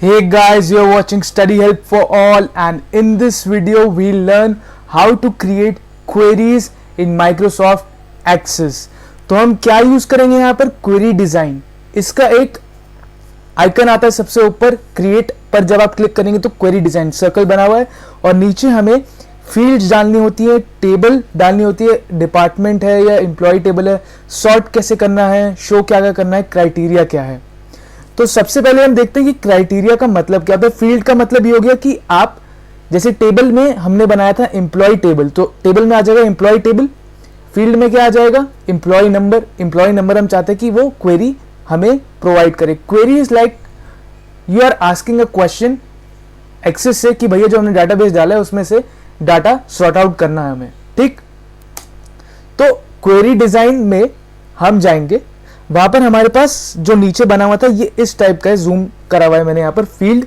Hey guys, you're watching Study Help for All, and in this video we'll learn how to create queries in Microsoft Access। तो हम क्या use करेंगे यहाँ पर query design. इसका एक आइकन आता है सबसे ऊपर क्रिएट पर, जब आप क्लिक करेंगे तो क्वेरी डिजाइन सर्कल बना हुआ है और नीचे हमें फील्ड्स डालनी होती है, टेबल डालनी होती है, डिपार्टमेंट है या एम्प्लॉय टेबल है, सॉर्ट कैसे करना है, शो क्या क्या करना है, क्राइटेरिया क्या है। तो सबसे पहले हम देखते हैं कि क्राइटेरिया का मतलब क्या होता है। फील्ड का मतलब ये हो गया कि आप जैसे टेबल में हमने बनाया था एम्प्लॉय टेबल, तो टेबल में आ जाएगा एम्प्लॉय टेबल, फील्ड में क्या आ जाएगा एम्प्लॉय नंबर। एम्प्लॉय नंबर हम चाहते हैं कि वो क्वेरी हमें प्रोवाइड करे। Query is like you are asking a question Access से कि भैया जो हमने डाटाबेस डाला है उसमें से डाटा सॉर्ट आउट करना है हमें, ठीक। तो क्वेरी डिजाइन में हम जाएंगे, वहां पर हमारे पास जो नीचे बना हुआ था ये इस टाइप का है, जूम करा हुआ है मैंने यहाँ पर। फील्ड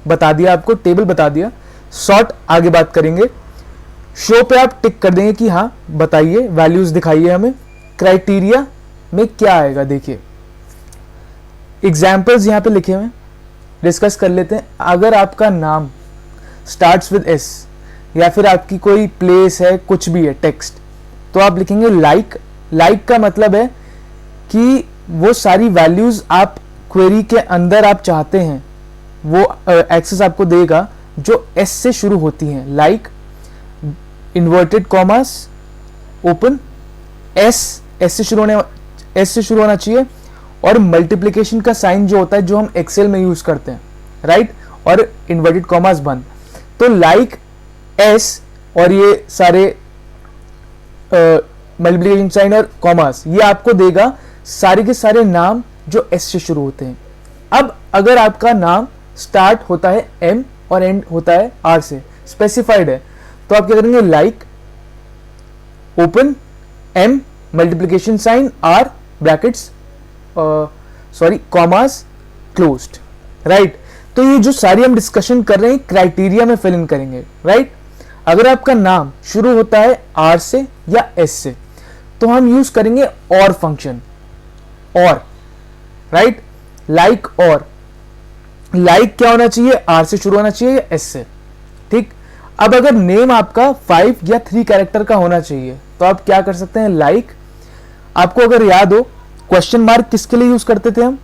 बता दिया आपको, टेबल बता दिया, सॉर्ट आगे बात करेंगे, शो पे आप टिक कर देंगे कि हाँ बताइए, वैल्यूज दिखाइए हमें। क्राइटेरिया में क्या आएगा देखिए, एग्जाम्पल्स यहाँ पे लिखे हुए हैं, डिस्कस कर लेते हैं। अगर आपका नाम स्टार्ट्स विद एस या फिर आपकी कोई प्लेस है, कुछ भी है टेक्स्ट, तो आप लिखेंगे लाइक। लाइक का मतलब है कि वो सारी वैल्यूज आप क्वेरी के अंदर आप चाहते हैं वो एक्सेस आपको देगा जो एस से शुरू होती हैं। Like, inverted commas, open, S से शुरू होना चाहिए, और मल्टीप्लिकेशन का साइन जो होता है जो हम एक्सेल में यूज करते हैं, राइट, और इन्वर्टेड कॉमास बंद। तो लाइक एस और ये सारे मल्टीप्लिकेशन साइन और कॉमास ये आपको देगा सारे के सारे नाम जो एस से शुरू होते हैं। अब अगर आपका नाम स्टार्ट होता है एम और एंड होता है आर से, स्पेसिफाइड है, तो आप क्या करेंगे like, open, M, multiplication sign, R, brackets, commas, closed, right. तो ये जो सारी हम डिस्कशन कर रहे हैं क्राइटेरिया में फिल इन करेंगे, राइट। अगर आपका नाम शुरू होता है आर से या एस से तो हम यूज करेंगे और फंक्शन, और, राइट, लाइक। और लाइक क्या होना चाहिए, आर से शुरू होना चाहिए या एस से, ठीक। अब अगर नेम आपका 5 या 3 कैरेक्टर का होना चाहिए तो आप क्या कर सकते हैं, लाइक। आपको अगर याद हो क्वेश्चन मार्क किसके लिए यूज करते थे हम,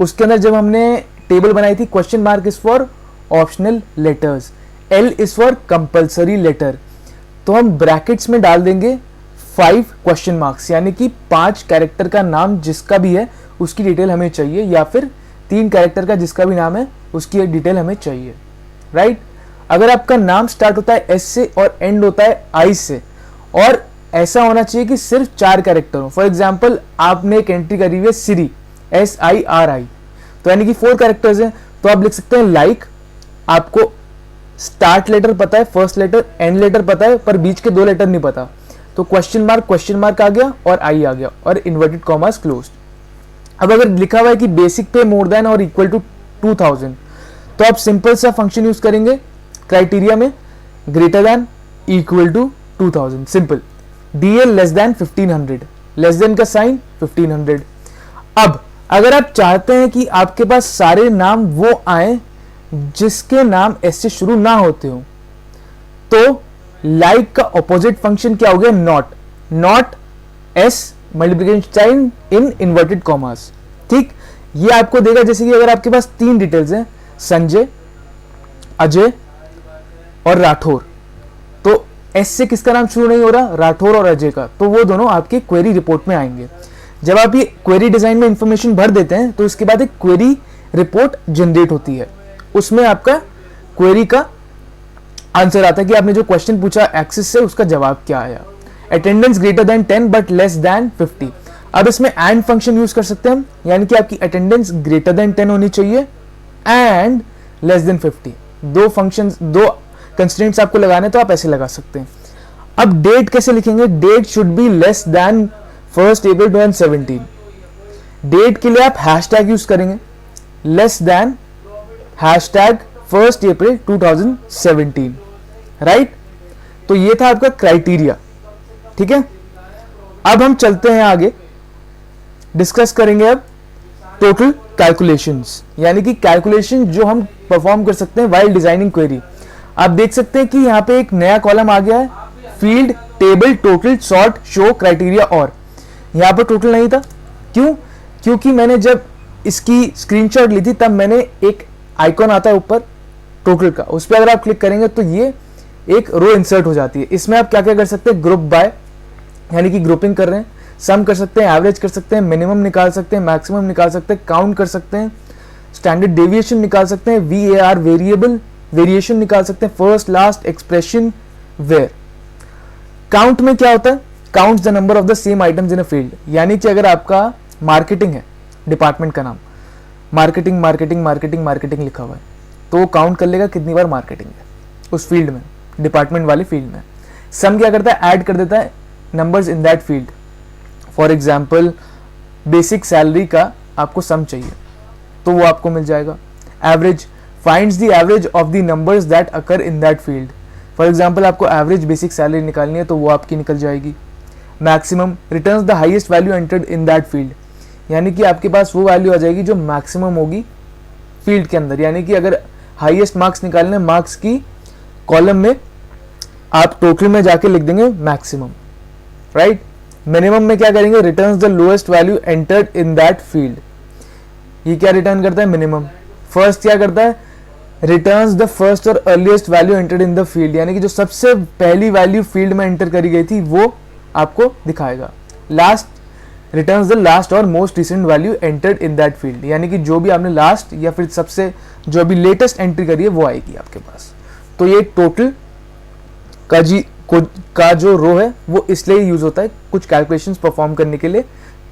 उसके अंदर जब हमने टेबल बनाई थी, question mark is for optional letters, L is for compulsory letter, तो हम ब्रैकेट्स में डाल देंगे 5 क्वेश्चन मार्क्स, यानी कि 5 कैरेक्टर का नाम जिसका भी है उसकी डिटेल हमें चाहिए, या फिर 3 कैरेक्टर का जिसका भी नाम है उसकी डिटेल हमें चाहिए, राइट। अगर आपका नाम स्टार्ट होता है एस से और एंड होता है आई से, और ऐसा होना चाहिए कि सिर्फ 4 कैरेक्टर हो। फॉर एग्जाम्पल आपने एक एंट्री करी हुई है सिरी, SIRI, तो यानी कि 4 कैरेक्टर्स हैं, तो आप लिख सकते हैं लाइक। आपको स्टार्ट लेटर पता है, फर्स्ट लेटर, एंड लेटर पता है, पर बीच के 2 लेटर नहीं पता, तो क्वेश्चन मार्क आ गया और आई आ गया, और इन्वर्टेड कॉमास क्लोज्ड। अब अगर लिखा हुआ है कि बेसिक पे मोर देन और इक्वल टू 2000, तो आप सिंपल सा फंक्शन यूज करेंगे क्राइटेरिया में, greater than equal to 2000, simple. DL less than 1500, less than का साइन 1500। अब अगर आप चाहते हैं कि आपके पास सारे नाम वो आए जिसके नाम एस से शुरू ना होते हो, तो लाइक का ऑपोजिट फंक्शन क्या हो गया, not S multiplication sign in inverted commas, ठीक। ये आपको देगा जैसे कि अगर आपके पास 3 डिटेल्स हैं, संजय, अजय और राठौर, तो एस से किसका नाम शुरू नहीं हो रहा, राठौर और अजय का, तो वो दोनों आपके क्वेरी रिपोर्ट में आएंगे। जब आप ये क्वेरी डिजाइन में इंफॉर्मेशन भर देते हैं तो इसके बाद एक क्वेरी रिपोर्ट जनरेट होती है, उसमें आपका क्वेरी का आंसर आता है कि आपने जो क्वेश्चन पूछा एक्सेस से उसका जवाब क्या आया। Attendance greater than 10 but less than 50। अब इसमें एंड फंक्शन यूज कर सकते हैं हम, यानी कि आपकी अटेंडेंस ग्रेटर देन 10 होनी चाहिए and less than 50। 2 functions, 2 constraints आपको लगाने, तो आप ऐसे लगा सकते हैं। अब डेट कैसे लिखेंगे, date should be less than 1 April 2017। Date के लिए आप हैशटैग यूज करेंगे, less than hashtag 1 April 2017, right. तो ये था आपका क्राइटेरिया, ठीक है। अब हम चलते हैं आगे, डिस्कस करेंगे अब टोटल कैलकुलेशंस, यानी कि कैलकुलेशन जो हम परफॉर्म कर सकते हैं वाइल डिजाइनिंग क्वेरी। आप देख सकते हैं कि यहाँ पे एक नया कॉलम आ गया है, field table total sort show criteria, और यहाँ पर टोटल नहीं था। क्यों? क्योंकि मैंने जब इसकी स्क्रीनशॉट ली थी तब मैंने एक आइकॉन आता है ऊपर टोटल का, उस पर अगर आप क्लिक करेंगे तो ये एक रो इंसर्ट हो जाती है। इसमें आप क्या क्या कर सकते हैं, ग्रुप बाय यानी कि ग्रुपिंग कर रहे हैं, सम कर सकते हैं, एवरेज कर सकते हैं, मिनिमम निकाल सकते हैं, मैक्सिमम निकाल सकते हैं, काउंट कर सकते हैं, स्टैंडर्ड डेविएशन निकाल सकते हैं, VAR वेरिएबल वेरिएशन निकाल सकते हैं, first last expression where. Count में क्या होता है, counts the number of the same items in a field, यानी कि अगर आपका मार्केटिंग है, डिपार्टमेंट का नाम मार्केटिंग मार्केटिंग मार्केटिंग मार्केटिंग लिखा हुआ है, तो वो काउंट कर लेगा कितनी बार मार्केटिंग है उस फील्ड में, डिपार्टमेंट वाली फील्ड में। सम क्या करता है, ऐड कर देता है numbers in that field. For example basic salary का आपको सम चाहिए तो वो आपको मिल जाएगा। Average finds the average of the numbers that occur in that field. For example आपको एवरेज बेसिक सैलरी निकालनी है तो वो आपकी निकल जाएगी। Maximum returns the highest value entered in that field, यानी कि आपके पास वो वैल्यू आ जाएगी जो मैक्सिमम होगी फील्ड के अंदर, यानी कि अगर हाईएस्ट मार्क्स निकालने मार्क्स की कॉलम में आप टोटल में जाके लिख देंगे मैक्सिमम, राइट। मिनिमम में क्या करेंगे, returns the lowest value entered in that field. ये क्या रिटर्न करता है, मिनिमम। फर्स्ट क्या करता है, रिटर्न्स द फर्स्ट और earliest value entered in the field, यानी कि जो सबसे पहली वैल्यू फील्ड में एंटर करी गई थी वो आपको दिखाएगा। लास्ट रिटर्न्स द लास्ट और most recent value entered in that field, यानी कि जो भी आपने लास्ट या फिर सबसे जो अभी लेटेस्ट एंट्री करी है वो आएगी आपके पास। तो ये टोटल का जो रो है वो इसलिए यूज होता है कुछ कैलकुलेशंस परफॉर्म करने के लिए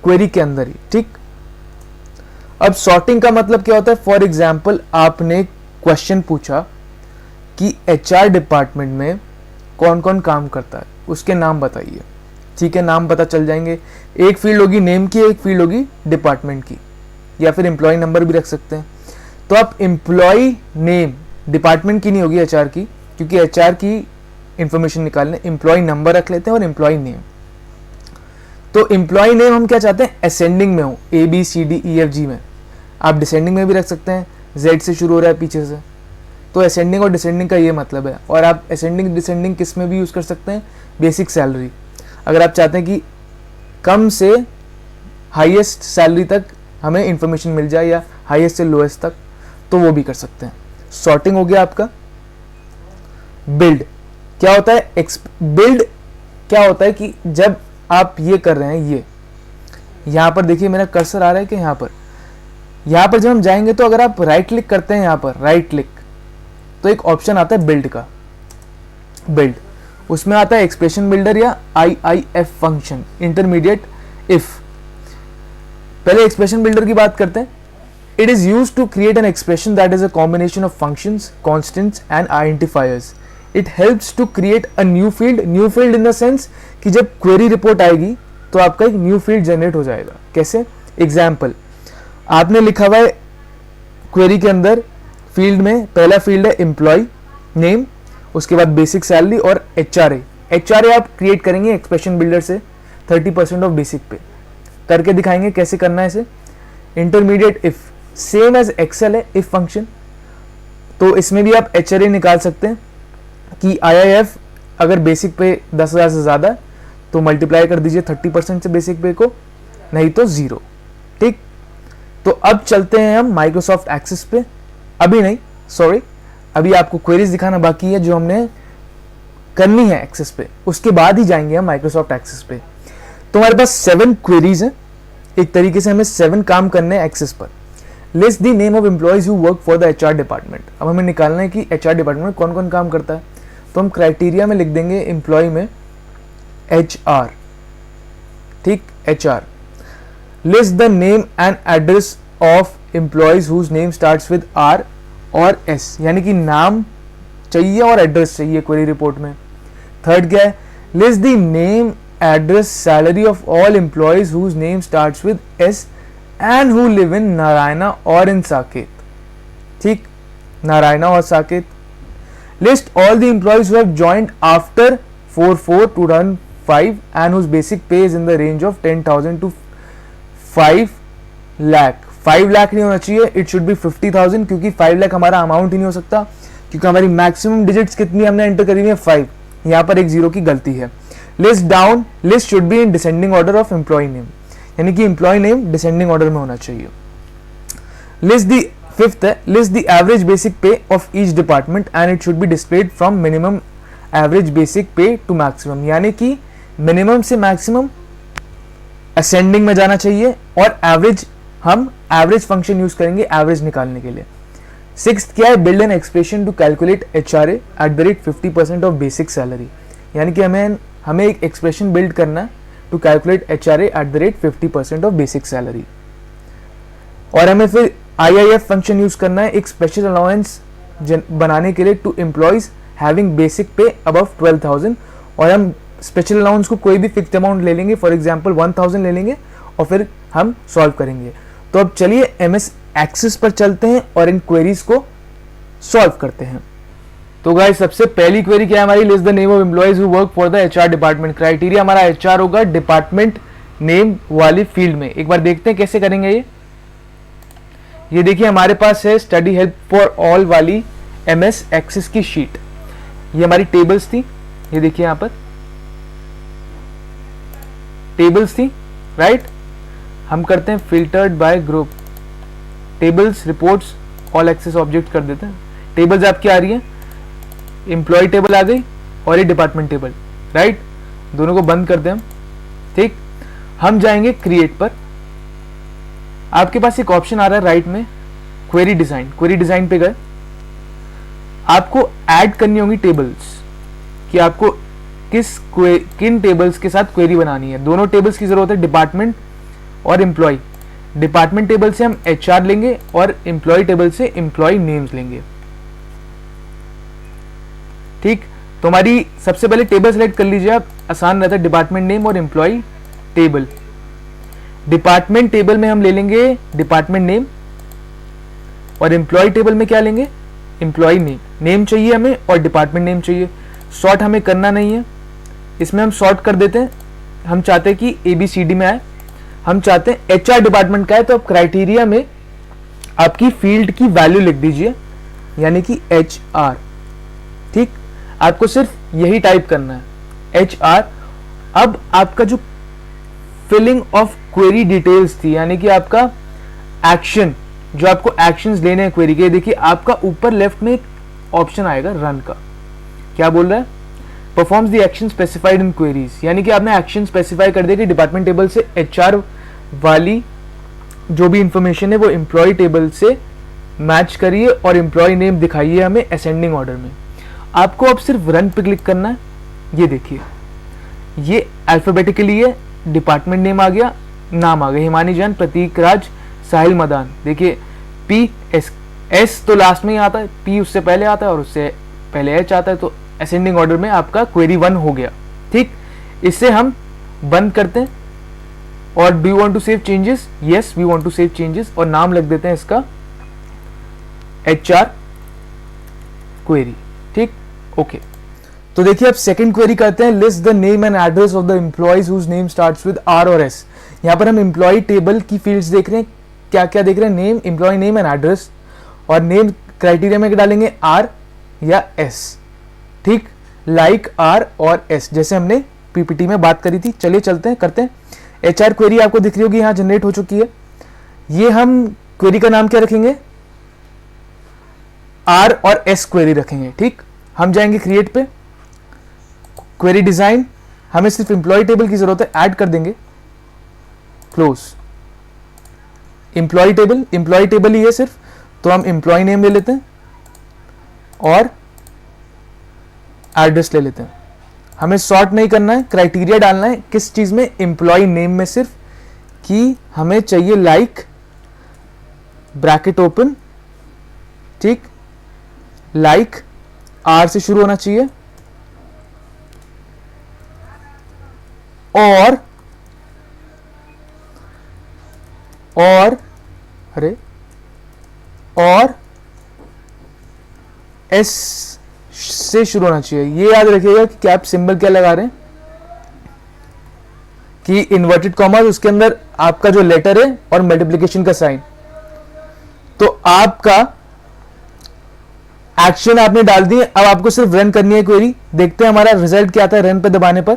क्वेरी के अंदर ही, ठीक। अब सॉर्टिंग का मतलब क्या होता है, फॉर एग्जाम्पल आपने क्वेश्चन पूछा कि HR डिपार्टमेंट में कौन कौन काम करता है, उसके नाम बताइए, ठीक है। नाम पता चल जाएंगे, एक फील्ड होगी नेम की, एक फील्ड होगी डिपार्टमेंट की, या फिर एम्प्लॉय नंबर भी रख सकते हैं। तो आप एम्प्लॉय नेम डिपार्टमेंट की नहीं होगी HR की, क्योंकि HR की इंफॉर्मेशन निकालने एम्प्लॉय नंबर रख लेते हैं और एम्प्लॉय नेम। तो एम्प्लॉय नेम हम क्या चाहते हैं, असेंडिंग में हो, ABCDEFG में। आप डिसेंडिंग में भी रख सकते हैं, Z से शुरू हो रहा है पीछे से, तो असेंडिंग और डिसेंडिंग का ये मतलब है। और आप असेंडिंग डिसेंडिंग किस में भी यूज कर सकते हैं, बेसिक सैलरी। अगर आप चाहते हैं कि कम से हाईएस्ट सैलरी तक हमें इंफॉर्मेशन मिल जाए या हाईएस्ट से लोएस्ट तक, तो वो भी कर सकते हैं। सॉर्टिंग हो गया आपका। बिल्ड क्या होता है, बिल्ड क्या होता है कि जब आप ये कर रहे हैं, ये यहां पर देखिए मेरा कर्सर आ रहा है कि यहां पर जब हम जाएंगे तो अगर आप राइट क्लिक करते हैं, यहां पर राइट क्लिक, तो एक ऑप्शन आता है बिल्ड का, बिल्ड। उसमें आता है एक्सप्रेशन बिल्डर या IIF फंक्शन, इंटरमीडिएट इफ। पहले एक्सप्रेशन बिल्डर की बात करते हैं। It is use to create an expression that is a combination of functions, constants and identifiers. It helps to create a new field, new field in the sense कि जब query report आएगी तो आपका एक न्यू फील्ड जनरेट हो जाएगा। कैसे, example, आपने लिखा हुआ है क्वेरी के अंदर फील्ड में, पहला फील्ड है एम्प्लॉय नेम, उसके बाद बेसिक सैलरी और HRA आप क्रिएट करेंगे एक्सप्रेशन बिल्डर से 30% ऑफ बेसिक पे करके दिखाएंगे कैसे करना है इसे। Intermediate if, same as Excel है इफ फंक्शन, तो इसमें भी आप HRA निकाल सकते हैं कि IIF अगर बेसिक पे 10,000 से ज़्यादा तो मल्टीप्लाई कर दीजिए 30% से बेसिक पे को, नहीं तो 0, ठीक। तो अब चलते हैं हम माइक्रोसॉफ्ट एक्सेस पे। अभी नहीं, सॉरी, अभी आपको क्वेरीज दिखाना बाकी है जो हमने करनी है एक्सेस पे, उसके बाद ही जाएंगे हम माइक्रोसॉफ्ट एक्सेस पे। तो हमारे पास 7 क्वेरीज हैं, एक तरीके से हमें 7 काम करने हैं एक्सेस पर। List the name of employees who work for the HR department. अब हमें निकालना है कि HR डिपार्टमेंट में कौन कौन काम करता है, तो हम क्राइटेरिया में लिख देंगे एम्प्लॉय में HR, ठीक, HR। List the name and address of employees whose name starts with R और S, यानी कि नाम चाहिए और एड्रेस चाहिए क्वेरी रिपोर्ट में। थर्ड क्या है, list the name address salary of all employees whose name starts with S and who live in Narayana और इन साकेत, ठीक, नारायणा और Saket. List all the employees who have joined after 4/4/2005 and whose basic pay is in the range of 10,000 to 5 lakh 5 lakh नहीं होना चाहिए, it should B 50,000, क्योंकि 5 लाख हमारा amount ही नहीं हो सकता, क्योंकि हमारी मैक्सिमम डिजिट्स कितनी हमने एंटर करी हुई है 5, यहाँ पर एक जीरो की गलती है। List down, list should be in descending order of employee name, यानी कि एम्प्लॉय नेम डिसेंडिंग ऑर्डर में होना चाहिए। लिस्ट द फिफ्थ है, list the average basic pay of each department and it should be displayed from minimum average basic pay to maximum, यानी कि minimum से maximum ascending में जाना चाहिए, और एवरेज हम एवरेज फंक्शन यूज करेंगे एवरेज निकालने के लिए। सिक्स्थ क्या है, build an expression to calculate HRA at the rate 50% of basic salary, यानी कि हमें एक एक्सप्रेशन बिल्ड करना है to calculate HRA at the rate 50% of basic salary, और हमें फिर IIF फंक्शन यूज करना है एक स्पेशल अलाउंस बनाने के लिए to employees having basic pay above 12,000, और हम स्पेशल अलाउंस को कोई भी फिक्स्ड अमाउंट ले लेंगे, फॉर एग्जांपल 1,000 ले लेंगे और फिर हम सॉल्व करेंगे। तो अब चलिए MS एक्सेस पर चलते हैं और इन क्वेरीज को सॉल्व करते हैं। तो गाइस सबसे पहली क्वेरी क्या है हमारी, list the name of employees who work for the HR department. Criteria हमारा HR होगा डिपार्टमेंट नेम वाली फील्ड में। एक बार देखते हैं कैसे करेंगे ये देखिए हमारे पास है स्टडी हेल्प फॉर ऑल वाली MS एक्सेस की शीट, ये हमारी टेबल्स थी, ये देखिए यहां पर टेबल्स थी, राइट। हम करते हैं filtered by group, tables, reports, all Access object कर देते हैं। टेबल्स आपकी आ रही है, एम्प्लॉय टेबल आ गई और ये डिपार्टमेंट टेबल, राइट। दोनों को बंद कर दें हम, ठीक। हम जाएंगे क्रिएट पर, आपके पास एक ऑप्शन आ रहा है राइट में, क्वेरी डिजाइन। क्वेरी डिजाइन पे गए, आपको ऐड करनी होंगी टेबल्स, कि आपको किन टेबल्स के साथ क्वेरी बनानी है। दोनों टेबल्स की जरूरत है, डिपार्टमेंट और एम्प्लॉय। डिपार्टमेंट टेबल से हम HR लेंगे और एम्प्लॉय टेबल से एम्प्लॉय नेम्स लेंगे, ठीक। तो हमारी सबसे पहले टेबल सेलेक्ट कर लीजिए आप, आसान रहता है, डिपार्टमेंट नेम और एम्प्लॉय टेबल। डिपार्टमेंट टेबल में हम ले लेंगे डिपार्टमेंट नेम, और एम्प्लॉय टेबल में क्या लेंगे, एम्प्लॉय नेम। नेम चाहिए हमें और डिपार्टमेंट नेम चाहिए। सॉर्ट हमें करना नहीं है, इसमें हम सॉर्ट कर देते हैं। हम चाहते हैं कि ABCD में आए, हम चाहते हैं HR डिपार्टमेंट का है, तो आप क्राइटेरिया में आपकी फील्ड की वैल्यू लिख दीजिए, यानी कि HR, ठीक। आपको सिर्फ यही टाइप करना है HR। अब आपका जो फिलिंग ऑफ क्वेरी डिटेल्स थी, यानी कि आपका एक्शन, जो आपको एक्शंस लेने हैं क्वेरी के, देखिए आपका ऊपर लेफ्ट में एक ऑप्शन आएगा रन का, क्या बोल रहा है, performs the action specified in queries, यानी कि आपने एक्शन स्पेसिफाई कर दिया कि डिपार्टमेंट टेबल से HR वाली जो भी इंफॉर्मेशन है वो एम्प्लॉय टेबल से मैच करिए और एम्प्लॉय नेम दिखाइए हमें असेंडिंग ऑर्डर में। आपको अब सिर्फ रन पे क्लिक करना है, ये देखिए ये अल्फाबेटिकली है, डिपार्टमेंट नेम आ गया, नाम आ गया हिमानी जान, प्रतीक राज, साहिल मदान। देखिए PS तो लास्ट में ही आता है, P उससे पहले आता है और उससे पहले H आता है, तो असेंडिंग ऑर्डर में आपका क्वेरी 1 हो गया, ठीक। इससे हम बंद करते हैं, और do you want to save changes, yes we want to save changes, और नाम लिख देते हैं इसका HR क्वेरी, ठीक, ओके। तो देखिए अब सेकंड क्वेरी करते हैं, list the name and address of the employees whose name starts with R और S। यहाँ पर हम एम्प्लॉय टेबल की फील्ड्स देख रहे हैं, क्या क्या देख रहे हैं, name, employee name and address, और नेम क्राइटेरिया में डालेंगे R या S, ठीक, लाइक R और S, जैसे हमने PPT में बात करी थी। चलिए चलते हैं, करते हैं। HR क्वेरी आपको दिख रही होगी यहाँ जनरेट हो चुकी है। ये हम क्वेरी का नाम क्या रखेंगे, R और S क्वेरी रखेंगे, ठीक। हम जाएंगे क्रिएट पे, क्वेरी डिजाइन, हमें सिर्फ एम्प्लॉय टेबल की जरूरत है, ऐड कर देंगे, क्लोज। एम्प्लॉय टेबल ही है सिर्फ, तो हम एम्प्लॉय नेम ले लेते हैं और एड्रेस ले लेते हैं। हमें सॉर्ट नहीं करना है, क्राइटेरिया डालना है किस चीज में, एम्प्लॉय नेम में सिर्फ, कि हमें चाहिए लाइक ब्रैकेट ओपन, ठीक, लाइक R से शुरू होना चाहिए, और S से शुरू होना चाहिए। ये याद रखिएगा कि कैप सिंबल क्या लगा रहे हैं, कि इन्वर्टेड कॉमा, उसके अंदर आपका जो लेटर है और मल्टीप्लिकेशन का साइन, तो आपका एक्शन आपने डाल दिए, अब आपको सिर्फ रन करनी है क्वेरी। देखते हैं हमारा रिजल्ट क्या आता है रन पे दबाने पर।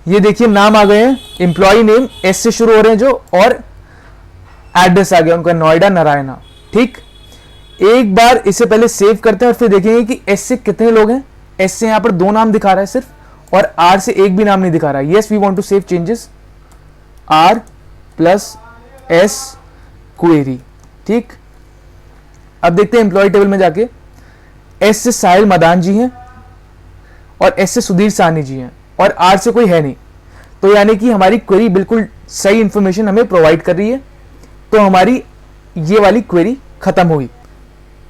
ये देखिए नाम आ गए हैं, एम्प्लॉय नेम एस से शुरू हो रहे हैं जो, और एड्रेस आ गया उनका नोएडा नारायणा। ठीक, एक बार इसे पहले सेव करते हैं और फिर देखेंगे कि एस से कितने लोग हैं। एस से यहां पर 2 नाम दिखा रहा है सिर्फ, और आर से एक भी नाम नहीं दिखा रहा है। Yes we want to save changes, R plus S query. ठीक, अब देखते हैं एम्प्लॉय टेबल में जाके, एस से साहिल मदान जी हैं और एस से सुधीर साहनी जी हैं और आर से कोई है नहीं। तो यानी कि हमारी क्वेरी बिल्कुल सही इंफॉर्मेशन हमें प्रोवाइड कर रही है, तो हमारी ये वाली क्वेरी खत्म हुई।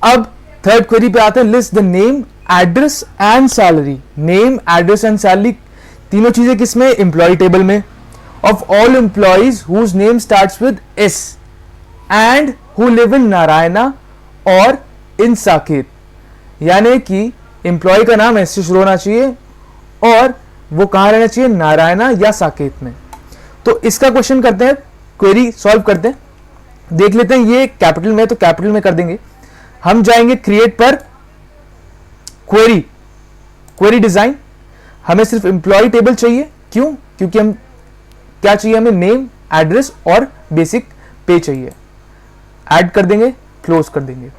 अब थर्ड क्वेरी पे आते हैं, list the name address and salary. Name address and salary तीनों चीजें किसमें, एम्प्लॉय टेबल में, of all employees whose name starts with S and who live in Narayana और इन साकेत। यानी कि एम्प्लॉय का नाम एस से शुरू होना चाहिए और वो कहां रहना चाहिए, नारायणा या साकेत में। तो इसका क्वेश्चन करते हैं, क्वेरी सॉल्व करते हैं। देख लेते हैं, ये कैपिटल में तो कैपिटल में कर देंगे। हम जाएंगे क्रिएट पर, क्वेरी, क्वेरी डिजाइन। हमें सिर्फ एम्प्लॉय टेबल चाहिए, क्यों, क्योंकि हम क्या चाहिए, हमें नेम एड्रेस और बेसिक पे चाहिए। ऐड कर देंगे, क्लोज कर देंगे।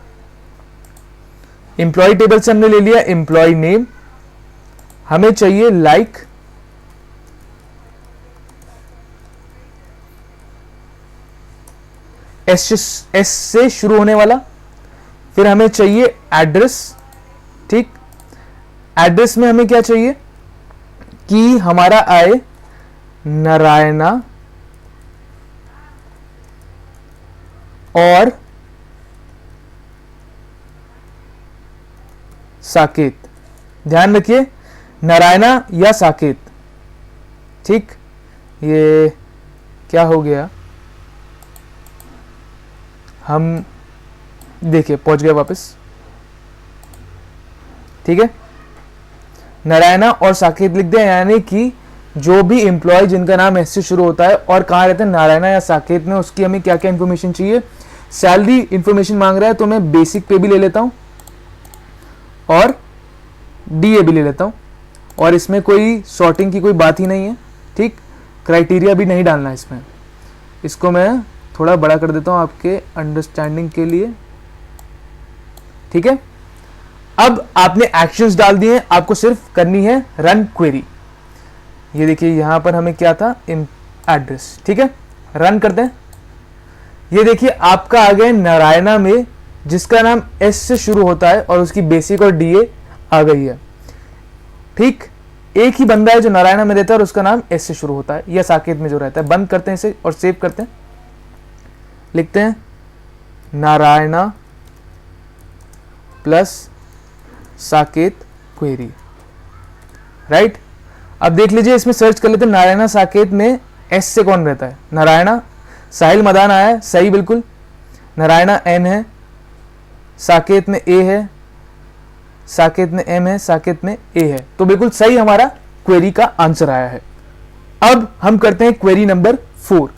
एम्प्लॉय टेबल से हमने ले लिया एम्प्लॉय नेम, हमें चाहिए लाइक एस से शुरू होने वाला, फिर हमें चाहिए एड्रेस। ठीक, एड्रेस में हमें क्या चाहिए कि हमारा आए नारायणा और साकेत। ध्यान रखिए, नारायणा या साकेत। ठीक, ये क्या हो गया, हम देखिए पहुंच गए वापस। ठीक है, नारायणा और साकेत लिख दें, यानी कि जो भी एम्प्लॉय जिनका नाम एस से शुरू होता है और कहाँ रहते हैं, नारायणा या साकेत में, उसकी हमें क्या क्या इंफॉर्मेशन चाहिए। सैलरी इंफॉर्मेशन मांग रहा है तो मैं बेसिक पे भी ले लेता हूं और डीए भी ले लेता हूं, और इसमें कोई सॉर्टिंग की कोई बात ही नहीं है। ठीक, क्राइटेरिया भी नहीं डालना इसमें। इसको मैं थोड़ा बड़ा कर देता हूं आपके अंडरस्टैंडिंग के लिए। ठीक है, अब आपने एक्शंस डाल दिए, आपको सिर्फ करनी है रन क्वेरी। ये देखिए यहां पर हमें क्या था, एड्रेस। ठीक है, रन करते हैं। ये देखिए आपका आ गया नारायणा में जिसका नाम एस से शुरू होता है और उसकी बेसिक और डीए आ गई है। ठीक, एक ही बंदा है जो नारायणा में रहता है और उसका नाम एस से शुरू होता है, या साकेत में जो रहता है। बंद करते हैं इसे और सेव करते हैं। लिखते हैं Narayana plus Saket query. Right, अब देख लीजिए, इसमें सर्च कर लेते हैं नारायणा साकेत में एस से कौन रहता है। नारायणा, साहिल मदान आया है, सही बिल्कुल। नारायणा एन है, साकेत में ए है, साकेत में एम है, साकेत में ए है। तो बिल्कुल सही हमारा क्वेरी का आंसर आया है। अब हम करते हैं query number 4।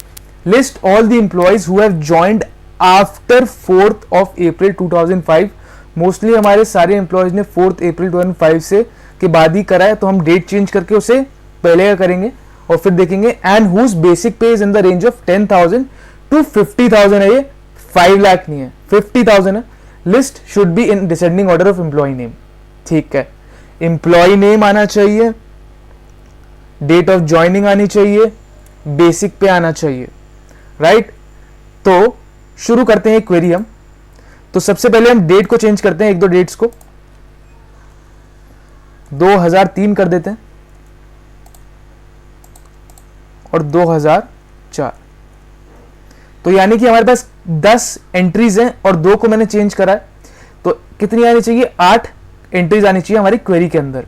List all the employees who have joined after 4th of April 2005। Mostly हमारे सारे एम्प्लॉयज ने 4th April 2005 से के बाद ही करा है, तो हम डेट चेंज करके उसे पहले का करेंगे और फिर देखेंगे। एंड हुज बेसिक पे is in the range of 10,000 to 50,000 है। ये 5 लाख नहीं है, 50,000 है। List should be in descending order of employee name. ठीक है, एम्प्लॉय नेम आना चाहिए, डेट ऑफ ज्वाइनिंग आनी चाहिए, बेसिक पे आना चाहिए। राइट, तो शुरू करते हैं क्वेरी हम। तो सबसे पहले हम डेट को चेंज करते हैं, एक दो डेट्स को 2003 कर देते हैं और 2004। तो यानी कि हमारे पास 10 एंट्रीज हैं और 2 को मैंने चेंज करा है। तो कितनी आनी चाहिए, 8 एंट्रीज आनी चाहिए हमारी क्वेरी के अंदर।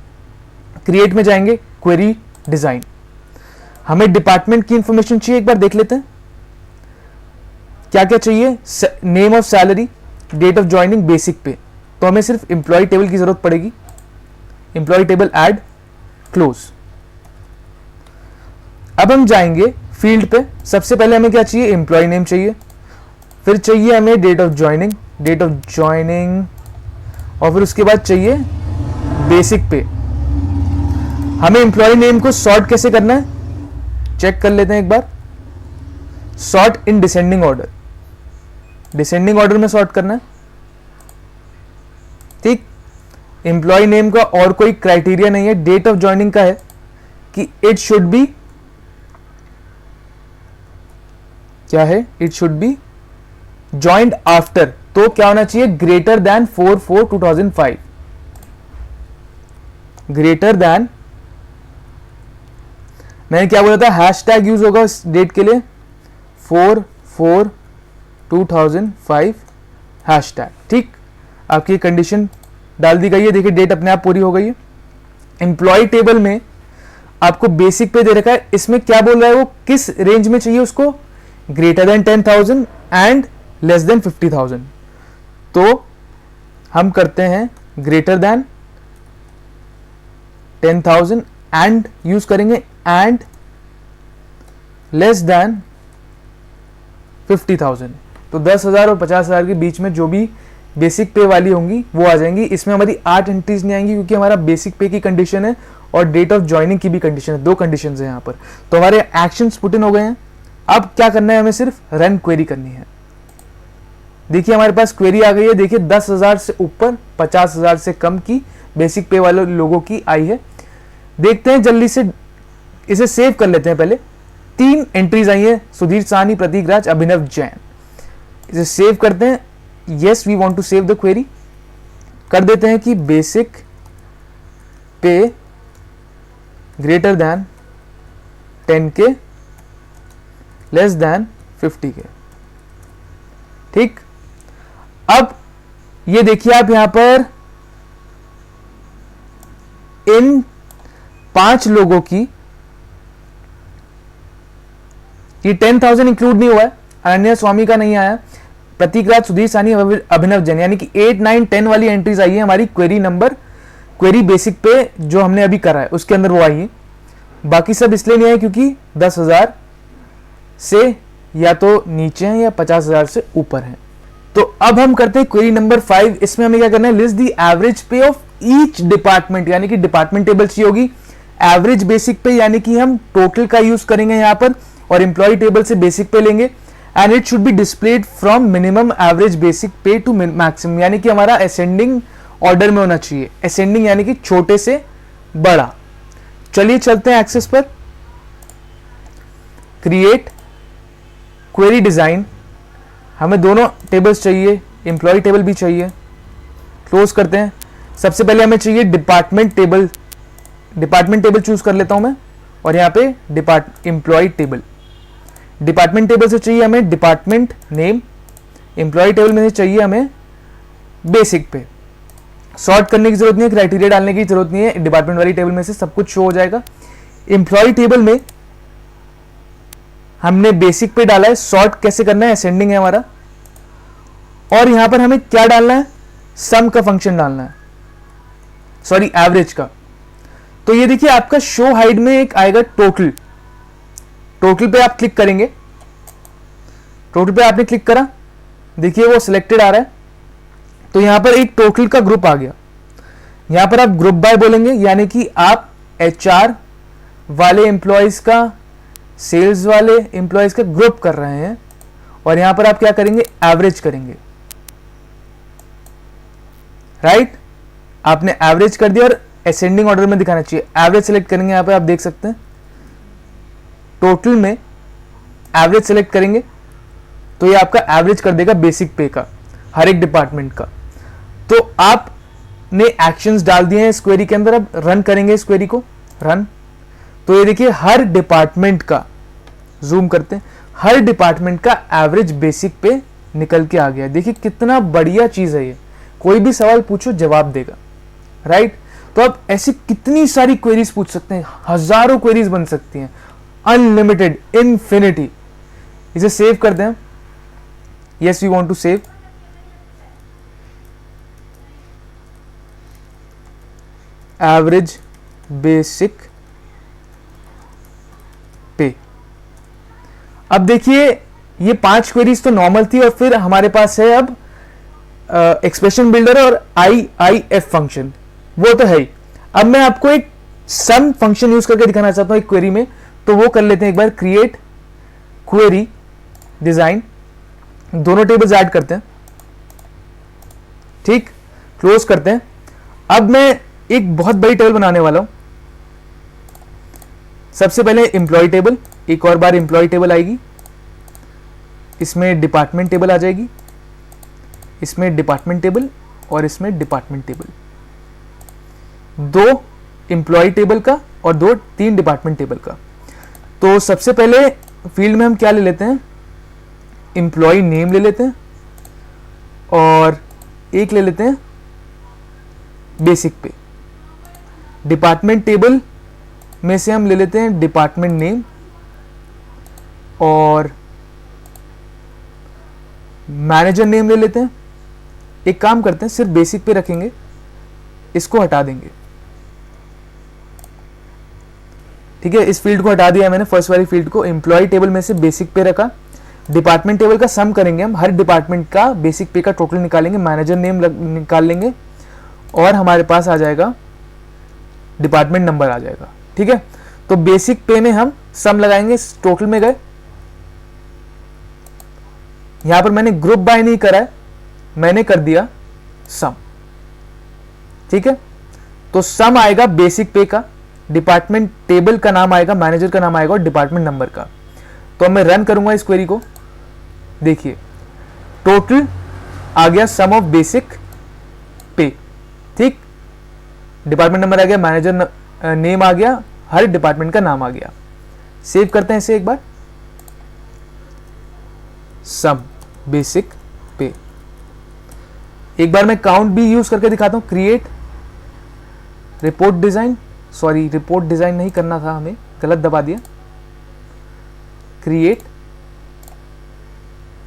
क्रिएट में जाएंगे, क्वेरी डिजाइन। हमें डिपार्टमेंट की इंफॉर्मेशन चाहिए, एक बार देख लेते हैं क्या क्या चाहिए। Name of salary, date of joining, basic pay. तो हमें सिर्फ एम्प्लॉय टेबल की जरूरत पड़ेगी। Employee table add, close. अब हम जाएंगे फील्ड पे। सबसे पहले हमें क्या चाहिए, एम्प्लॉय नेम चाहिए। फिर चाहिए हमें डेट ऑफ ज्वाइनिंग, और फिर उसके बाद चाहिए बेसिक पे। हमें एम्प्लॉय नेम को सॉर्ट कैसे करना है, चेक कर लेते हैं एक बार। Sort in descending order, descending order में सॉर्ट करना है, ठीक। एम्प्लॉय नेम का और कोई क्राइटेरिया नहीं है, डेट ऑफ ज्वाइनिंग का है कि इट शुड बी, क्या है, it should B joined after, तो क्या होना चाहिए, ग्रेटर देन 4/4/2005, ग्रेटर देन, मैंने क्या बोला था, हैशटैग यूज होगा इस डेट के लिए 4/4/2005 हैशटैग, ठीक। आपकी कंडीशन डाल दी गई है, देखिए डेट अपने आप पूरी हो गई है। एम्प्लॉय टेबल में आपको बेसिक पे दे रखा है, इसमें क्या बोल रहा है, वो किस रेंज में चाहिए उसको, greater than 10,000 and less than 50,000। तो हम करते हैं ग्रेटर देन 10,000 एंड यूज करेंगे, एंड लेस देन 50,000। तो 10,000 और 50,000 के बीच में जो भी बेसिक पे वाली होंगी वो आ जाएंगी। इसमें हमारी 8 एंट्रीज नहीं आएंगी क्योंकि हमारा बेसिक पे की कंडीशन है और डेट ऑफ ज्वाइनिंग की भी कंडीशन है, 2 कंडीशन है यहाँ पर। तो हमारे एक्शंस पुट इन हो गए हैं। अब क्या करना है, हमें सिर्फ रन क्वेरी करनी है। देखिए हमारे पास क्वेरी आ गई है, देखिए 10,000 से ऊपर 50,000 से कम की बेसिक पे वाले लोगों की आई है। देखते हैं जल्दी से, इसे सेव कर लेते हैं पहले। 3 एंट्रीज आई है, सुधीर साहनी, प्रतीक राज, अभिनव जैन। इसे सेव करते हैं। Yes, we want to save the query. कर देते हैं कि बेसिक पे greater than 10K, less than 50K, ठीक। अब ये देखिए आप यहां पर इन 5 लोगों की, ये 10,000 इंक्लूड नहीं हुआ है, अनन्या स्वामी का नहीं आया, प्रतीक राज, सुधीर सानी, अभिनव जैन, यानी कि 8, 9, 10 वाली एंट्रीज आई है हमारी क्वेरी नंबर, क्वेरी बेसिक पे जो हमने अभी करा है उसके अंदर वो आई है। बाकी सब इसलिए नहीं आए क्योंकि 10,000 से या तो नीचे हैं या 50,000 से ऊपर हैं। तो अब हम करते हैं क्वेरी नंबर 5। इसमें हमें क्या करना है, लिस्ट द एवरेज पे ऑफ ईच डिपार्टमेंट, यानी कि डिपार्टमेंट टेबल चाहिए होगी। एवरेज बेसिक पे यानी कि हम टोटल का यूज करेंगे यहां पर, और एम्प्लॉय टेबल से बेसिक पे लेंगे। And it should be displayed from minimum average basic pay to maximum, यानी कि हमारा असेंडिंग ऑर्डर में होना चाहिए। असेंडिंग यानी कि छोटे से बड़ा। चलिए चलते हैं एक्सेस पर, क्रिएट क्वेरी डिजाइन। हमें दोनों टेबल्स चाहिए, एम्प्लॉय टेबल भी चाहिए। क्लोज करते हैं। सबसे पहले हमें चाहिए department table, department table choose कर लेता हूं मैं, और यहां पे एम्प्लॉय टेबल। डिपार्टमेंट टेबल से चाहिए हमें डिपार्टमेंट नेम, एम्प्लॉय टेबल में से चाहिए हमें बेसिक पे। सॉर्ट करने की जरूरत नहीं है, क्राइटेरिया डालने की जरूरत नहीं है, डिपार्टमेंट वाली टेबल में से सब कुछ शो हो जाएगा। एम्प्लॉय टेबल में हमने बेसिक पे डाला है, सॉर्ट कैसे करना है, असेंडिंग है हमारा, और यहां पर हमें क्या डालना है, सम का फंक्शन डालना है, सॉरी एवरेज का। तो ये देखिए आपका शो हाइड में एक आएगा टोटल, टोटल पे आप क्लिक करेंगे। टोटल पे आपने क्लिक करा, देखिए वो सिलेक्टेड आ रहा है, तो यहां पर एक टोटल का ग्रुप आ गया। यहां पर आप ग्रुप बाय बोलेंगे, यानी कि आप HR वाले एम्प्लॉयज का, सेल्स वाले एम्प्लॉयज का ग्रुप कर रहे हैं, और यहां पर आप क्या करेंगे, एवरेज करेंगे, राइट। आपने एवरेज कर दिया और असेंडिंग ऑर्डर में दिखाना चाहिए। एवरेज सेलेक्ट करेंगे, यहां पर आप देख सकते हैं टोटल में एवरेज सेलेक्ट करेंगे तो ये आपका एवरेज कर देगा बेसिक पे का, हर एक डिपार्टमेंट का। तो आपने एक्शंस डाल दिए हैं इस क्वेरी के अंदर। अब रन करेंगे इस क्वेरी को, रन। तो ये देखिए हर डिपार्टमेंट का, जूम करते हैं, हर डिपार्टमेंट का एवरेज बेसिक पे निकल के आ गया। देखिए कितना बढ़िया चीज है ये, कोई भी सवाल पूछो जवाब देगा, राइट। तो आप ऐसी कितनी सारी क्वेरीज पूछ सकते हैं, हजारों क्वेरीज बन सकती हैं, अनलिमिटेड, इनफिनिटी। इसे सेव करते हैं। Yes, we want to save. Average basic pay. अब देखिए ये 5 क्वेरीज तो नॉर्मल थी, और फिर हमारे पास है अब एक्सप्रेशन बिल्डर और IIF फंक्शन, वो तो है ही। अब मैं आपको एक सम फंक्शन यूज करके दिखाना चाहता हूं एक क्वेरी में, तो वो कर लेते हैं एक बार। क्रिएट क्वेरी डिजाइन, दोनों टेबल्स ऐड करते हैं, ठीक, क्लोज करते हैं। अब मैं एक बहुत बड़ी टेबल बनाने वाला हूं। सबसे पहले एम्प्लॉय टेबल, एक और बार एम्प्लॉय टेबल आएगी, इसमें डिपार्टमेंट टेबल आ जाएगी, इसमें डिपार्टमेंट टेबल और इसमें डिपार्टमेंट टेबल, 2 एम्प्लॉय टेबल का और 3 डिपार्टमेंट टेबल का। तो सबसे पहले फील्ड में हम क्या ले लेते हैं, एम्प्लॉय नेम ले लेते हैं, और एक ले लेते हैं बेसिक पे। डिपार्टमेंट टेबल में से हम ले लेते हैं डिपार्टमेंट नेम, और मैनेजर नेम ले लेते हैं। एक काम करते हैं, सिर्फ बेसिक पे रखेंगे, इसको हटा देंगे, ठीक है। इस फील्ड को हटा दिया मैंने, फर्स्ट वाली फील्ड को। एम्प्लॉय टेबल में से बेसिक पे रखा। डिपार्टमेंट टेबल का सम करेंगे हम, हर डिपार्टमेंट का बेसिक पे का टोटल निकालेंगे, मैनेजर नेम निकाल लेंगे, और हमारे पास आ जाएगा डिपार्टमेंट नंबर आ जाएगा, ठीक है। तो बेसिक पे में हम सम लगाएंगे, टोटल में गए। यहां पर मैंने ग्रुप बाय नहीं करा है, मैंने कर दिया सम, ठीक है। तो सम आएगा बेसिक पे का, डिपार्टमेंट टेबल का नाम आएगा, मैनेजर का नाम आएगा और डिपार्टमेंट नंबर का। तो मैं रन करूंगा इस क्वेरी को, देखिए टोटल आ गया सम ऑफ बेसिक पे, ठीक। डिपार्टमेंट नंबर आ गया, मैनेजर नेम आ गया, हर डिपार्टमेंट का नाम आ गया। सेव करते हैं इसे एक बार, सम बेसिक पे। एक बार मैं काउंट भी यूज करके दिखाता हूं। Create report design, sorry report design नहीं करना था हमें, गलत दबा दिया। Create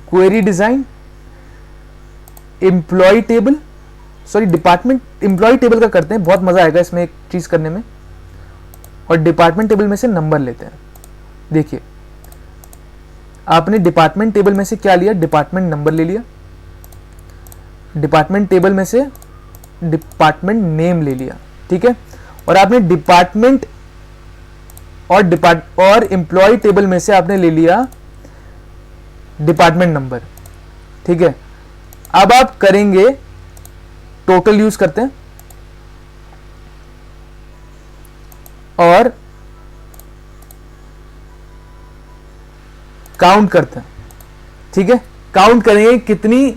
query design, employee table, sorry department employee table का करते हैं, बहुत मजा आएगा इसमें एक चीज करने में। और डिपार्टमेंट टेबल में से नंबर लेते हैं। देखिए आपने डिपार्टमेंट टेबल में से क्या लिया, डिपार्टमेंट नंबर ले लिया। डिपार्टमेंट टेबल में से डिपार्टमेंट नेम ले लिया, ठीक है। और आपने डिपार्टमेंट और एम्प्लॉय टेबल में से आपने ले लिया डिपार्टमेंट नंबर, ठीक है। अब आप करेंगे टोटल यूज करते हैं और काउंट करते हैं, ठीक है। काउंट करेंगे कितनी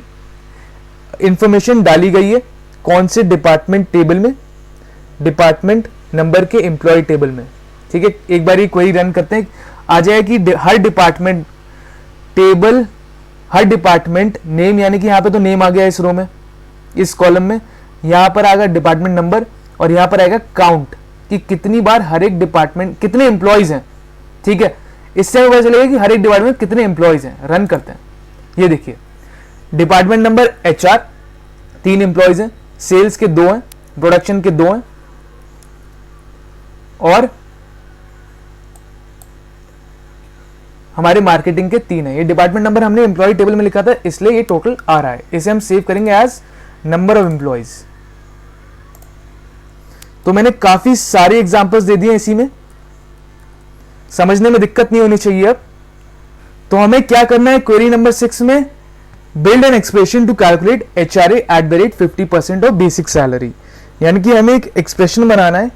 इंफॉर्मेशन डाली गई है, कौन से डिपार्टमेंट टेबल में, डिपार्टमेंट नंबर के एम्प्लॉय टेबल में, ठीक है। एक बार ये क्वेरी रन करते हैं, आ जाए कि हर डिपार्टमेंट टेबल, हर डिपार्टमेंट नेम, यानी कि यहां पे तो नेम आ गया इस रो में, इस कॉलम में। यहां पर आएगा डिपार्टमेंट नंबर और यहां पर आएगा काउंट कि कितनी बार हर एक डिपार्टमेंट, कितने एम्प्लॉयज हैं, ठीक है। इससे हमें पता चलेगा कि हर एक डिपार्टमेंट में कितने एम्प्लॉयज हैं। रन करते हैं, ये देखिए डिपार्टमेंट नंबर HR 3 एम्प्लॉयज हैं, सेल्स के 2 हैं, प्रोडक्शन के 2 हैं, और हमारे मार्केटिंग के 3 है। ये डिपार्टमेंट नंबर हमने एम्प्लॉय टेबल में लिखा था, इसलिए ये टोटल आ रहा है। इसे हम सेव करेंगे एज नंबर ऑफ एम्प्लॉयज। तो मैंने काफी सारे एग्जांपल्स दे दिए इसी में, समझने में दिक्कत नहीं होनी चाहिए। अब तो हमें क्या करना है, क्वेरी नंबर 6 में build an expression to calculate HRA at the rate 50% of basic salary, यानी कि हमें एक एक्सप्रेशन बनाना है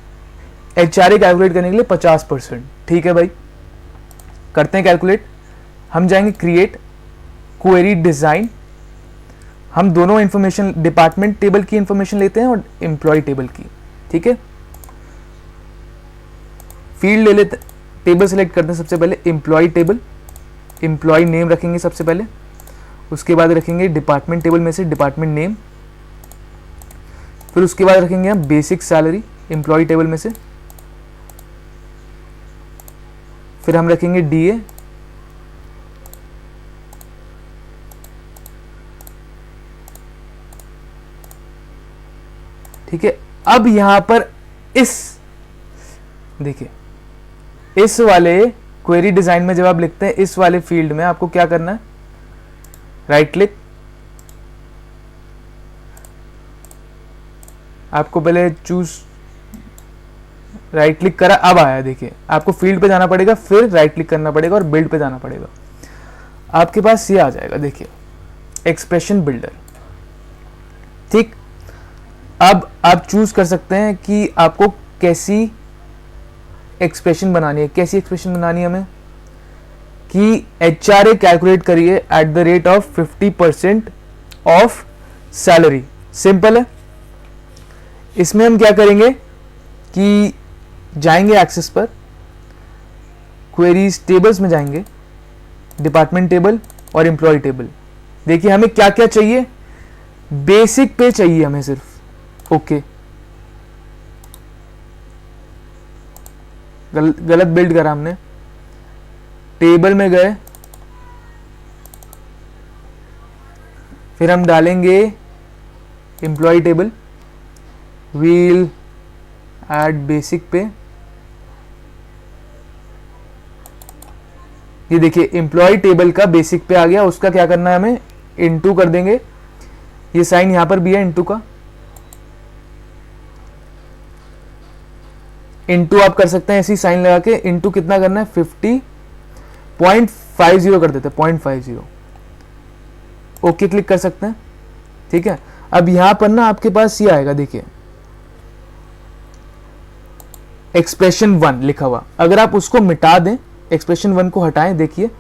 HRA कैलकुलेट करने के लिए 50%, ठीक है भाई। करते हैं कैलकुलेट। हम जाएंगे क्रिएट क्वेरी डिजाइन, हम दोनों इंफॉर्मेशन, डिपार्टमेंट टेबल की इंफॉर्मेशन लेते हैं और एम्प्लॉय टेबल की, ठीक है। फील्ड ले लेते, टेबल सेलेक्ट करते हैं। सबसे पहले एम्प्लॉय टेबल, एम्प्लॉय नेम रखेंगे सबसे पहले, उसके बाद रखेंगे डिपार्टमेंट टेबल में से डिपार्टमेंट नेम, फिर उसके बाद रखेंगे हम बेसिक सैलरी एम्प्लॉय टेबल में से, फिर हम रखेंगे DA, ठीक है। अब यहां पर इस देखिए इस वाले क्वेरी डिजाइन में जब आप लिखते हैं इस वाले फील्ड में आपको क्या करना है, राइट क्लिक, आपको पहले चूज, राइट क्लिक करा, अब आया, देखिए आपको फील्ड पे जाना पड़ेगा, फिर राइट क्लिक करना पड़ेगा और बिल्ड पे जाना पड़ेगा, आपके पास ये आ जाएगा, देखिए एक्सप्रेशन बिल्डर। ठीक, अब आप चूज कर सकते हैं कि आपको कैसी एक्सप्रेशन बनानी है। कैसी एक्सप्रेशन बनानी है हमें कि HRA कैलकुलेट करिए eight the rate of 50% of salary. Simple है। इसमें हम क्या करेंगे कि जाएंगे एक्सेस पर, क्वेरीज टेबल्स में जाएंगे, डिपार्टमेंट टेबल और एम्प्लॉय टेबल। देखिए हमें क्या क्या चाहिए, बेसिक पे चाहिए हमें सिर्फ। ओके, गलत बिल्ड करा हमने। टेबल में गए, फिर हम डालेंगे employee table, we'll add basic pay. ये देखिए एम्प्लॉय टेबल का बेसिक पे आ गया। उसका क्या करना है हमें, इनटू कर देंगे। ये साइन यहां पर भी है इनटू का, इनटू आप कर सकते हैं ऐसी साइन लगा के। इनटू कितना करना है, 50.50 कर देते हैं, 0.50। ओके क्लिक कर सकते हैं। ठीक है, अब यहां पर ना आपके पास ये आएगा, देखिए एक्सप्रेशन 1 लिखा हुआ। अगर आप उसको मिटा दें, एक्सप्रेशन 1 को हटाएं, देखिए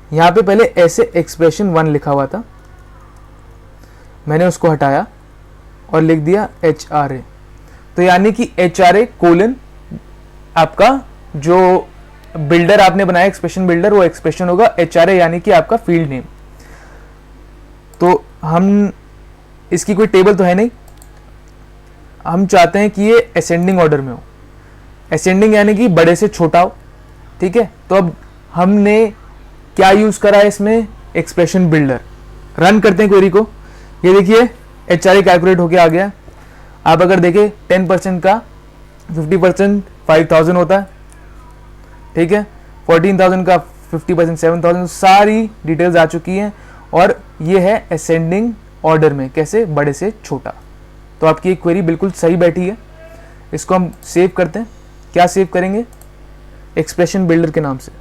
यहां पे पहले ऐसे एक्सप्रेशन 1 लिखा हुआ था, मैंने उसको हटाया और लिख दिया HRA। तो यानी कि HRA कोलन आपका जो बिल्डर आपने बनाया एक्सप्रेशन बिल्डर, वो एक्सप्रेशन होगा HRA यानी कि आपका फील्ड नेम। तो हम इसकी कोई टेबल तो है नहीं, हम चाहते हैं कि ये असेंडिंग ऑर्डर में हो। असेंडिंग यानी कि बड़े से छोटा हो। ठीक है, तो अब हमने क्या यूज करा है इसमें, एक्सप्रेशन बिल्डर। रन करते हैं क्वेरी को। ये देखिए HRA कैलकुलेट होके आ गया। आप अगर देखें 10% का 50% 5000 होता है। ठीक है, 14,000 का 50% 7,000, सारी डिटेल्स आ चुकी हैं। और ये है असेंडिंग ऑर्डर में, कैसे, बड़े से छोटा। तो आपकी एक क्वेरी बिल्कुल सही बैठी है। इसको हम सेव करते हैं। क्या सेव करेंगे, एक्सप्रेशन बिल्डर के नाम से।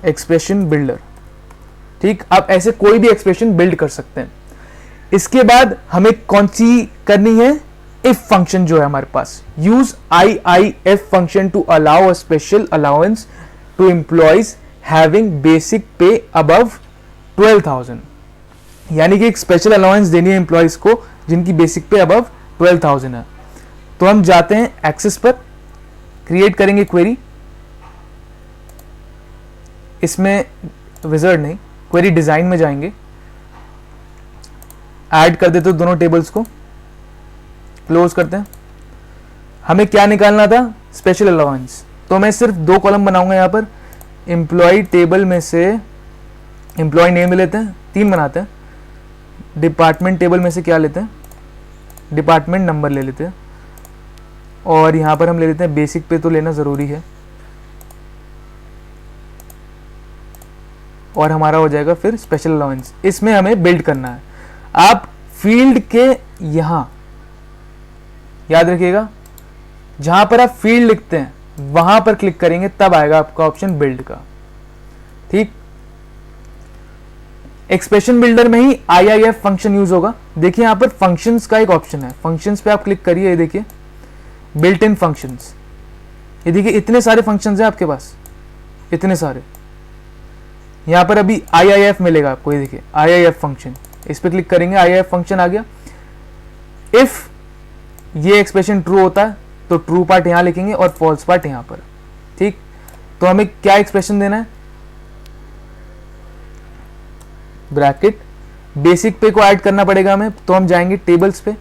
Expression builder. ठीक, आप ऐसे कोई भी एक्सप्रेशन बिल्ड कर सकते हैं। इसके बाद हमें कौन सी करनी है, इफ फंक्शन जो है हमारे पास, use IIF function to allow a special allowance to employees having basic pay above 12,000। यानी कि एक स्पेशल अलाउंस देनी है एम्प्लॉयज को जिनकी बेसिक पे अबव 12,000 है। तो हम जाते हैं एक्सेस पर, क्रिएट करेंगे क्वेरी। इसमें विजार्ड नहीं, क्वेरी डिजाइन में जाएंगे, ऐड कर देते हो दोनों टेबल्स को, क्लोज करते हैं। हमें क्या निकालना था, स्पेशल अलाउंस। तो मैं सिर्फ 2 कॉलम बनाऊंगा यहां पर। एम्प्लॉय टेबल में से एम्प्लॉय नेम लेते हैं, 3 बनाते हैं। डिपार्टमेंट टेबल में से क्या लेते हैं, डिपार्टमेंट नंबर ले लेते हैं। और यहां पर हम ले लेते हैं बेसिक पे, तो लेना जरूरी है। और हमारा हो जाएगा फिर स्पेशल अलाउंस। इसमें हमें बिल्ड करना है। आप फील्ड के यहां याद रखिएगा, जहां पर आप फील्ड लिखते हैं वहां पर क्लिक करेंगे, तब आएगा आपका ऑप्शन बिल्ड का। ठीक, एक्सप्रेशन बिल्डर में ही IIF फंक्शन यूज होगा। देखिए यहां पर फंक्शंस का एक ऑप्शन है, फंक्शंस पे आप क्लिक करिए। ये देखिए बिल्ट इन फंक्शंस। ये देखिए इतने सारे फंक्शंस हैं आपके पास, इतने सारे। यहां पर अभी IIF मिलेगा आपको। ये देखिए IIF फंक्शन, इस पर क्लिक करेंगे, IIF फंक्शन आ गया। इफ ये एक्सप्रेशन ट्रू होता है तो ट्रू पार्ट यहां लिखेंगे और फॉल्स पार्ट यहां पर। ठीक, तो हमें क्या एक्सप्रेशन देना है, ब्रैकेट बेसिक पे को ऐड करना पड़ेगा हमें। तो हम जाएंगे टेबल्स पे,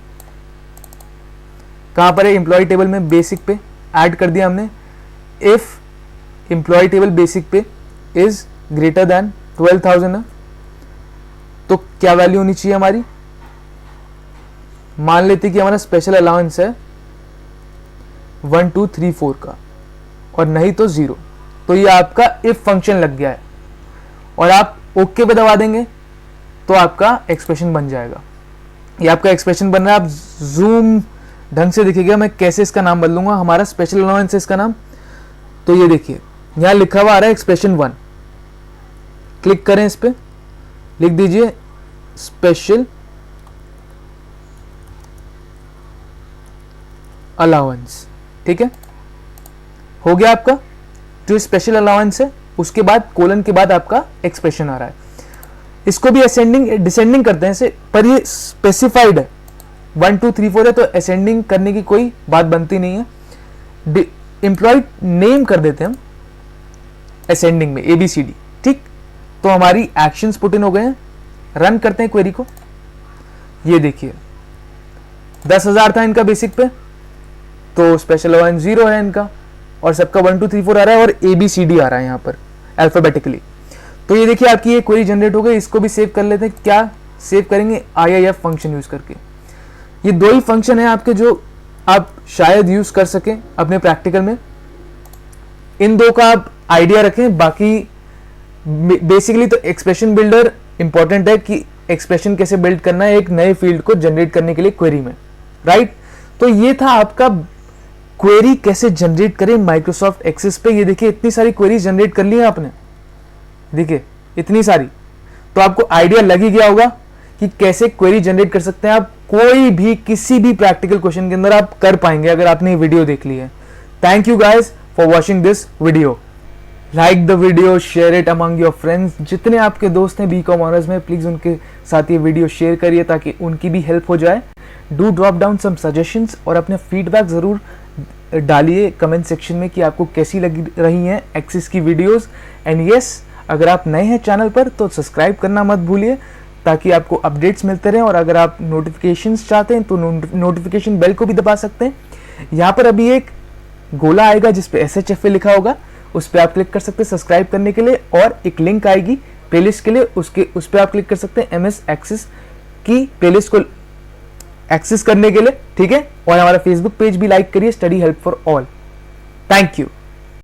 कहां पर है, एम्प्लॉय टेबल में बेसिक पे ऐड कर दिया हमने। इफ एम्प्लॉय टेबल बेसिक पे इज ग्रेटर देन 12,000 है, तो क्या वैल्यू होनी चाहिए हमारी, मान लेते कि हमारा स्पेशल अलाउंस है 1 2 3 4 का, और नहीं तो 0। तो ये आपका इफ फंक्शन लग गया है, और आप ओके पे दबा देंगे तो आपका एक्सप्रेशन बन जाएगा। ये आपका एक्सप्रेशन बन रहा है, आप जूम ढंग से दिखेगा। मैं कैसे इसका नाम बदलूंगा, हमारा स्पेशल अलाउंस है इसका नाम। तो ये देखिए यहाँ लिखा हुआ आ रहा है एक्सप्रेशन 1, क्लिक करें इस पे, लिख दीजिए स्पेशल अलाउंस। ठीक है, हो गया आपका जो स्पेशल अलाउंस है, उसके बाद कोलन के बाद आपका एक्सप्रेशन आ रहा है। इसको भी असेंडिंग डिसेंडिंग करते हैं इसे, पर ये स्पेसिफाइड है 1 2 3 4 है, तो असेंडिंग करने की कोई बात बनती नहीं है। एम्प्लॉय नेम कर देते हैं हम असेंडिंग में ABCD। ठीक, तो हमारी एक्शंस पुट इन हो गए हैं। रन करते हैं क्वेरी को। ये देखिए 10,000 था इनका बेसिक पे, तो स्पेशल अलाउंस 0 है इनका, और सबका 1 2 3 4 आ रहा है, और ABCD आ रहा है यहाँ पर अल्फाबेटिकली। तो ये देखिए आपकी ये क्वेरी जनरेट हो गई। इसको भी सेव कर लेते हैं। क्या सेव करेंगे, IIF फंक्शन यूज करके। ये 2 ही फंक्शन है आपके जो आप शायद यूज कर सकें अपने प्रैक्टिकल में। इन 2 का आप आइडिया रखें। बाकी बेसिकली तो एक्सप्रेशन बिल्डर इंपॉर्टेंट है कि एक्सप्रेशन कैसे बिल्ड करना है एक नए फील्ड को जनरेट करने के लिए क्वेरी में, राइट। तो ये था आपका क्वेरी कैसे जनरेट करें माइक्रोसॉफ्ट एक्सेस पे। ये देखिए इतनी सारी क्वेरी जनरेट कर ली है आपने, देखिए इतनी सारी। तो आपको आइडिया लग ही गया होगा कि कैसे क्वेरी जनरेट कर सकते हैं आप। कोई भी किसी भी प्रैक्टिकल क्वेश्चन के अंदर आप कर पाएंगे अगर आपने ये वीडियो देख ली है। Thank you guys for watching this video. Like the video, share it among your friends. जितने आपके दोस्त हैं BCom ऑनर्स में, प्लीज उनके साथ ये वीडियो शेयर करिए ताकि उनकी भी हेल्प हो जाए। Do drop down some suggestions और अपने फीडबैक जरूर डालिए कमेंट सेक्शन में कि आपको कैसी लगी रही हैं एक्सेस की वीडियोस। एंड यस, अगर आप नए हैं चैनल पर तो सब्सक्राइब करना मत भूलिए ताकि आपको अपडेट्स मिलते रहें। और अगर आप नोटिफिकेशंस चाहते हैं तो नोटिफिकेशन बेल को भी दबा सकते हैं। यहाँ पर अभी एक गोला आएगा जिस पे SHFA लिखा होगा, उस पर आप क्लिक कर सकते हैं सब्सक्राइब करने के लिए, और एक लिंक आएगी प्लेलिस्ट के लिए, उस पर आप क्लिक कर सकते हैं MS एक्सेस की प्लेलिस्ट को एक्सेस करने के लिए। ठीक है, और हमारा फेसबुक पेज भी लाइक करिए, study help for all. Thank you.